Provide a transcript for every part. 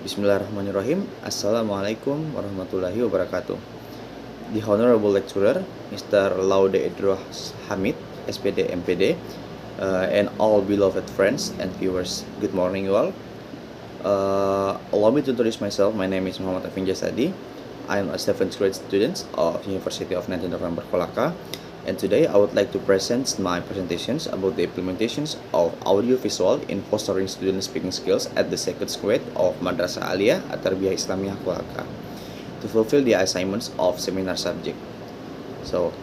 Bismillahirrahmanirrahim. Assalamualaikum warahmatullahi wabarakatuh. The Honorable Lecturer, Mr. Laude Idros Hamid, SPD MPD, and all beloved friends and viewers. Good morning, you all. Allow me to introduce myself. My name is Muhammad Afin Jazadi. I am a 7th grade student of University of 19 November Kolaka, and today I would like to present my presentations about the implementations of audiovisual in fostering student speaking skills at the 2nd grade of Madrasah Aliyah At-Tarbiyah Islamiyah Kolaka to fulfill the assignments of seminar subject. So,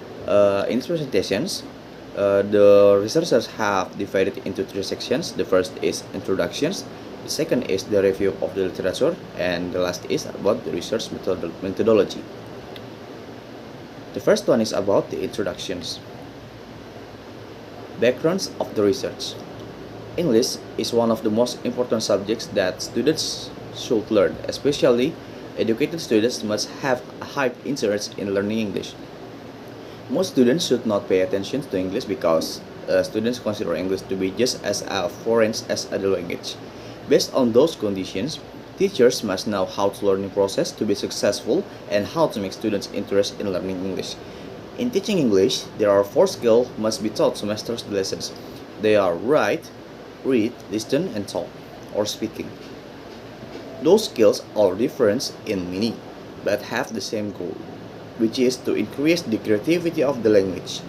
in these presentations, the researchers have divided into 3 sections. The first is introductions, the second is the review of the literature, and the last is about the research methodology. The first one is about the introductions. Backgrounds of the research. English is one of the most important subjects that students should learn, especially educated students must have a high interest in learning English. Most students should not pay attention to English because students consider English to be just as foreign as other language. Based on those conditions, teachers must know how to learning process to be successful and how to make students interested in learning English. In teaching English, there are 4 skills must be taught to master the lessons. They are write, read, listen, and talk, or speaking. Those skills are different in meaning, but have the same goal, which is to increase the creativity of the language.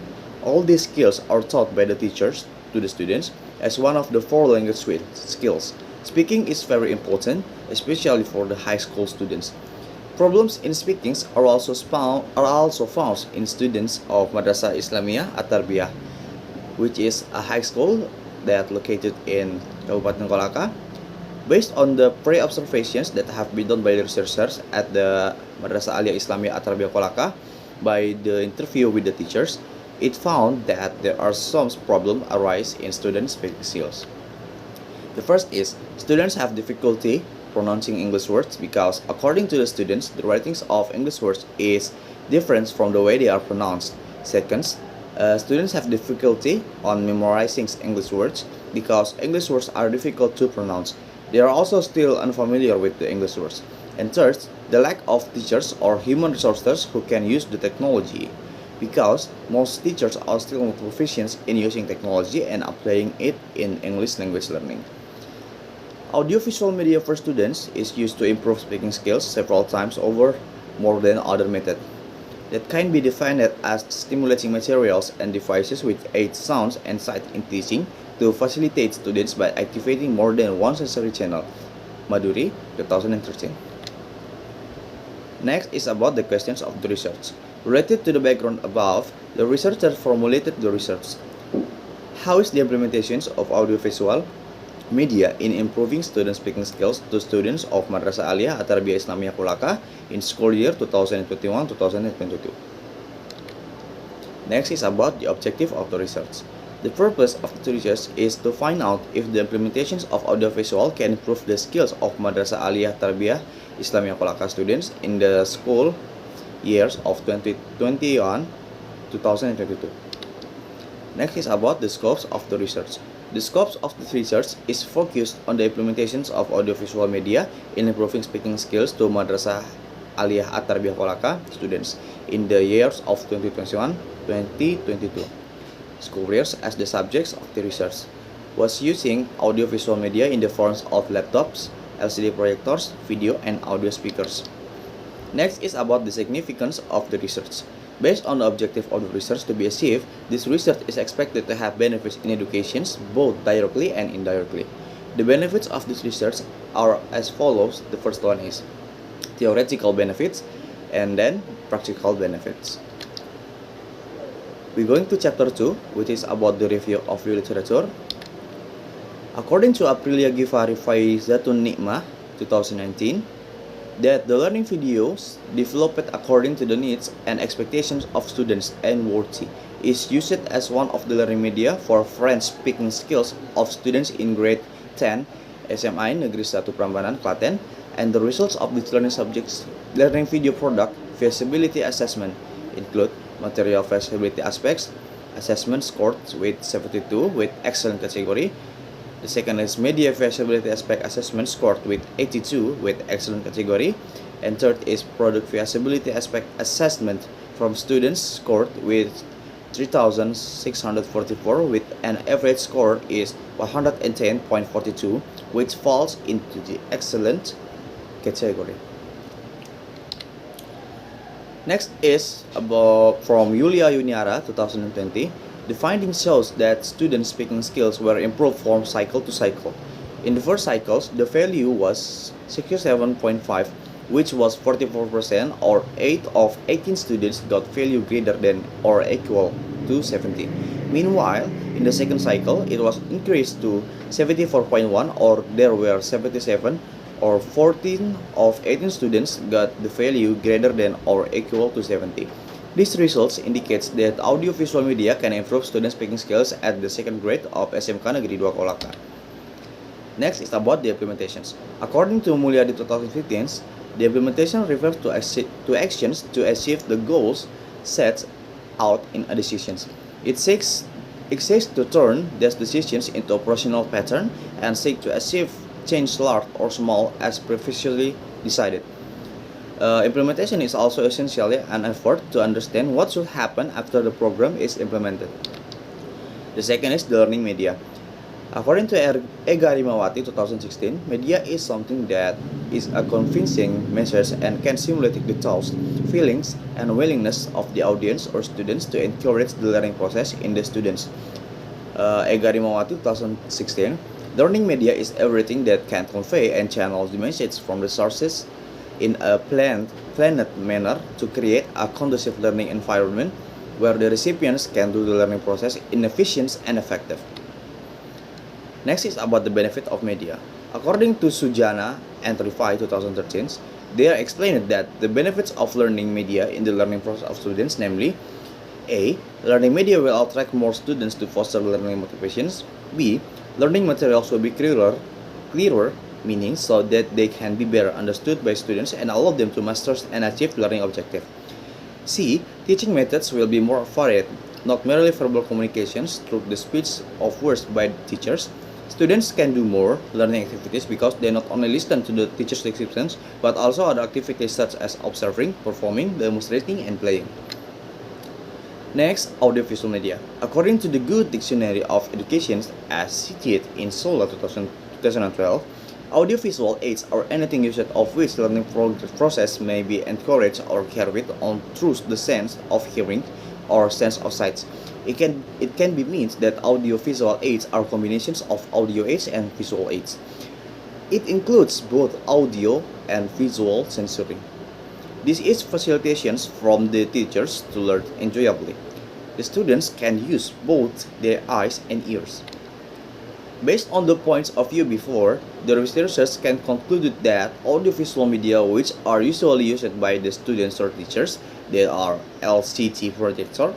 All these skills are taught by the teachers to the students as one of the 4 language skills. Speaking is very important, especially for the high school students. Problems in speaking are also found in students of Madrasah Islamiyah At-Tarbiyah, which is a high school that located in Kabupaten Kolaka. Based on the pre-observations that have been done by the researchers at the Madrasah Aliyah Islamiyah At-Tarbiyah Kolaka by the interview with the teachers, it found that there are some problems arise in students' speaking skills. The first is students have difficulty pronouncing English words because according to the students, the writings of English words is different from the way they are pronounced. Second, students have difficulty on memorizing English words because English words are difficult to pronounce. They are also still unfamiliar with the English words. And third, the lack of teachers or human resources who can use the technology because most teachers are still proficient in using technology and applying it in English language learning. Audiovisual media for students is used to improve speaking skills several times over more than other methods. That can be defined as stimulating materials and devices which aid sounds and sight in teaching to facilitate students by activating more than one sensory channel. Maduri, 2013. Next is about the questions of the research. Related to the background above, the researchers formulated the research. How is the implementations of audiovisual media in improving student speaking skills to students of Madrasah Aliyah At-Tarbiyah Islamiyah Kolaka in school year 2021-2022. Next is about the objective of the research. The purpose of the research is to find out if the implementations of audiovisual can improve the skills of Madrasah Aliyah At-Tarbiyah Islamiyah Kolaka students in the school years of 2021-2022. Next is about the scopes of the research. The scopes of the research is focused on the implementations of audiovisual media in improving speaking skills to Madrasah Aliyah At-Tarbiyah Kolaka students in the years of 2021-2022. School years as the subjects of the research was using audiovisual media in the forms of laptops, LCD projectors, video and audio speakers. Next is about the significance of the research. Based on the objective of the research to be achieved, this research is expected to have benefits in education both directly and indirectly. The benefits of this research are as follows. The first one is theoretical benefits and then practical benefits. We're going to chapter 2, which is about the review of the literature. According to Aprilia Givari Faizatun Nikmah 2019, that the learning videos developed according to the needs and expectations of students and worthy is used as one of the learning media for French speaking skills of students in grade 10 SMI Negeri 1 Prambanan, Klaten, and the results of this learning subjects learning video product feasibility assessment include material feasibility aspects, assessment scored with 72 with excellent category, The second is media feasibility aspect assessment scored with 82 with excellent category. And third is product feasibility aspect assessment from students scored with 3,644 with an average score is 110.42, which falls into the excellent category. Next is about from Yulia Yuniara 2020. The finding shows that student speaking skills were improved from cycle to cycle. In the first cycles, the value was 67.5, which was 44%, or 8 of 18 students got value greater than or equal to 70. Meanwhile, in the second cycle, it was increased to 74.1, or there were 77, or 14 of 18 students got the value greater than or equal to 70. These results indicates that audiovisual media can improve student speaking skills at the second grade of SMK Negeri 2 Kolaka. Next is about the implementations. According to Mulyadi 2015, the implementation refers to actions to achieve the goals set out in a decision. It seeks to turn these decisions into operational pattern and seek to achieve change large or small as previously decided. Implementation is also essentially an effort to understand what should happen after the program is implemented. The second is the learning media. According to Ega Rimawati 2016, media is something that is a convincing message and can simulate the thoughts, feelings, and willingness of the audience or students to encourage the learning process in the students. Ega Rimawati 2016, learning media is everything that can convey and channel the message from the sources in a planned manner to create a conducive learning environment where the recipients can do the learning process in efficient and effective. Next is about the benefit of media. According to Sujana and Rifai 2013, they are explained that the benefits of learning media in the learning process of students, namely A. Learning media will attract more students to foster learning motivations. B. Learning materials will be clearer meaning so that they can be better understood by students and allow them to master and achieve learning objective. C. Teaching methods will be more varied, not merely verbal communications through the speech of words by teachers. Students can do more learning activities because they not only listen to the teacher's descriptions, but also other activities such as observing, performing, demonstrating, and playing. Next, audiovisual media. According to the Good Dictionary of Education as cited in Solo 2012, audiovisual aids are anything used of which learning process may be encouraged or carried on through the sense of hearing or sense of sight. It can be means that audiovisual aids are combinations of audio aids and visual aids. It includes both audio and visual sensory. This is facilitations from the teachers to learn enjoyably. The students can use both their eyes and ears. Based on the points of view before, the researchers can conclude that audiovisual media which are usually used by the students or teachers, they are LCD projector,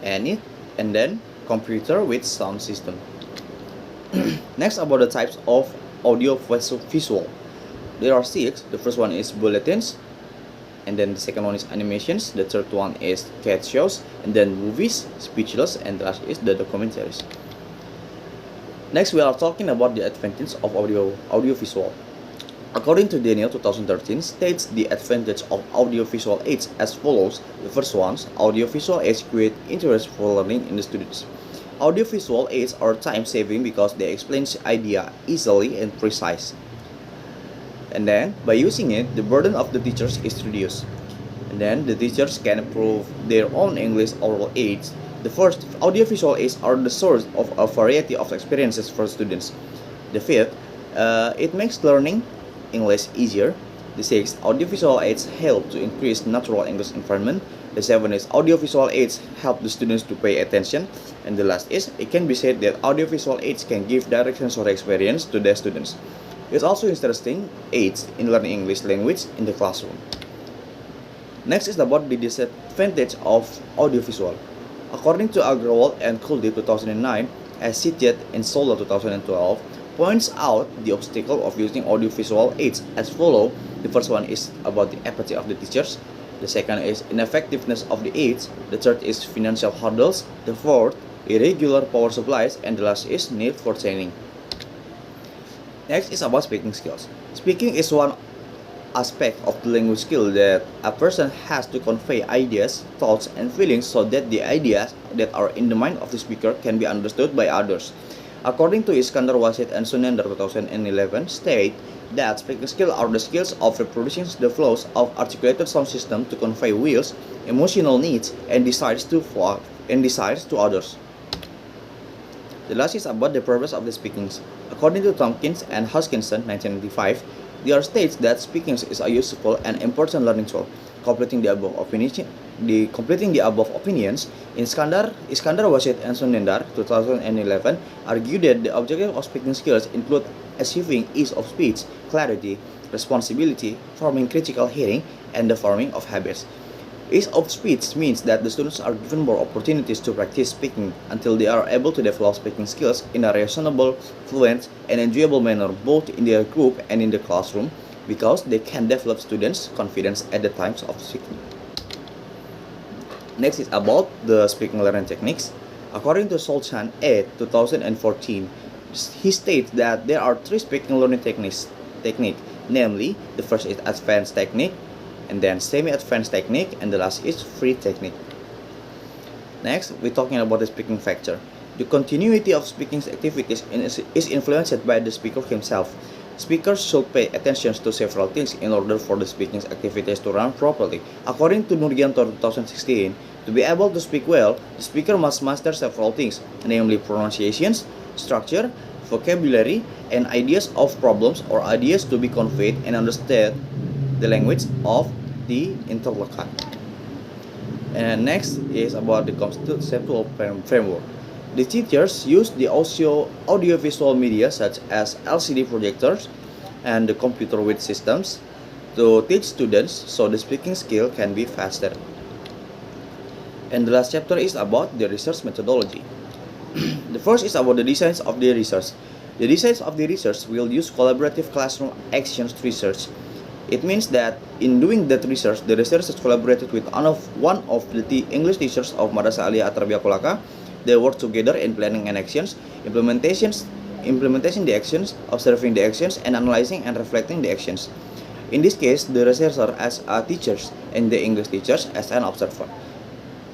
and then computer with sound system. Next, about the types of audio visual. There are 6. The first one is bulletins, and then the second one is animations, the third one is cat shows, and then movies, speechless, and the last is the documentaries. Next, we are talking about the advantage of audiovisual. According to Daniel 2013, states the advantage of audiovisual aids as follows. The first one, audiovisual aids create interest for learning in the students. Audiovisual aids are time-saving because they explain the idea easily and precise. And then, by using it, the burden of the teachers is reduced. And then, the teachers can improve their own English oral aids. The first, audiovisual aids are the source of a variety of experiences for students. The fifth, it makes learning English easier. The sixth, audiovisual aids help to increase natural English environment. The seventh is audiovisual aids help the students to pay attention. And the last is, it can be said that audiovisual aids can give direct sensory experience to their students. It's also interesting aids in learning English language in the classroom. Next is about the disadvantage of audiovisual. According to Agrawal and Kuldeep 2009, as cited in Solo 2012, points out the obstacle of using audiovisual aids as follows. The first one is about the apathy of the teachers. The second is ineffectiveness of the aids. The third is financial hurdles. The fourth, irregular power supplies. And the last is need for training. Next is about speaking skills. Speaking is one aspect of the language skill that a person has to convey ideas, thoughts, and feelings so that the ideas that are in the mind of the speaker can be understood by others. According to Iskandar Wasit and Sunandar 2011, state that speaking skills are the skills of reproducing the flows of articulated sound system to convey wills, emotional needs, and desires to others. The last is about the purpose of the speakings. According to Tompkins and Hoskinson, 1995, there are states that speaking is a useful and important learning tool. Completing the above opinions, Iskandar Wasit and Sunendar, 2011, argued that the objective of speaking skills include achieving ease of speech, clarity, responsibility, forming critical hearing, and the forming of habits. Ease of speech means that the students are given more opportunities to practice speaking until they are able to develop speaking skills in a reasonable, fluent, and enjoyable manner both in their group and in the classroom because they can develop students' confidence at the times of speaking. Next is about the speaking learning techniques. According to Solchan et 2014, he states that there are three speaking learning techniques, namely the first is advanced technique, and then semi-advanced technique, and the last is free technique. Next, we're talking about the speaking factor. The continuity of speaking activities is influenced by the speaker himself. Speakers should pay attention to several things in order for the speaking activities to run properly. According to Nurgianto 2016, to be able to speak well, the speaker must master several things, namely pronunciations, structure, vocabulary, and ideas of problems or ideas to be conveyed and understood the language of the interlocutor. And next is about the conceptual framework. The teachers use the audiovisual media such as LCD projectors and the computer with systems to teach students so the speaking skill can be faster. And the last chapter is about the research methodology. The first is about the designs of the research. The designs of the research will use collaborative classroom actions research. It means that in doing that research, the researchers collaborated with one of the English teachers of Madrasah Aliyah At-Tarbiyah Kolaka. They work together in planning and actions, implementing the actions, observing the actions, and analyzing and reflecting the actions. In this case, the researcher as a teacher and the English teachers as an observer.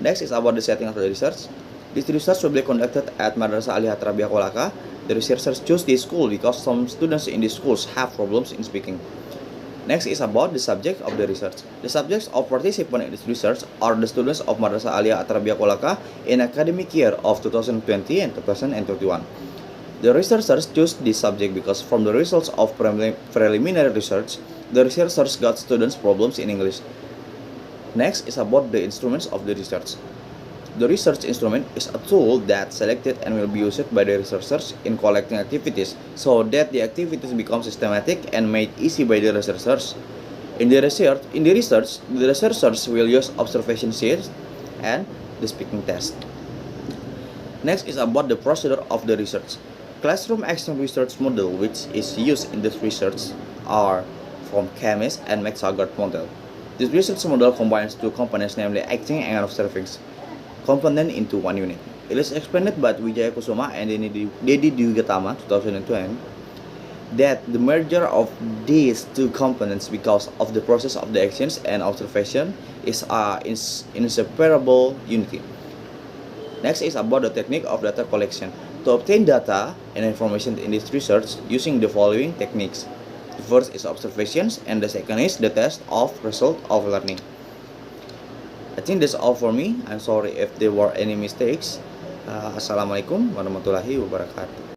Next is about the setting of the research. This research will be conducted at Madrasah Aliyah At-Tarbiyah Kolaka. The researchers choose this school because some students in these schools have problems in speaking. Next is about the subject of the research. The subjects of participants in this research are the students of Madrasah Aliyah At-Tarbiyah Kolaka in academic year of 2020 and 2021. The researchers choose this subject because from the results of preliminary research, the researchers got students' problems in English. Next is about the instruments of the research. The research instrument is a tool that's selected and will be used by the researchers in collecting activities so that the activities become systematic and made easy by the researchers. In the research, the researchers will use observation sheets and the speaking test. Next is about the procedure of the research. Classroom action research model which is used in this research are from Chemist and McTaggart model. This research model combines two components, namely acting and observing component into one unit. It is explained by Wijaya Kusuma and Dedi Dwigatama 2020 that the merger of these two components because of the process of the actions and observation is inseparable unity. Next is about the technique of data collection. To obtain data and information in this research using the following techniques. The first is observations and the second is the test of result of learning. I think that's all for me. I'm sorry if there were any mistakes. Assalamualaikum warahmatullahi wabarakatuh.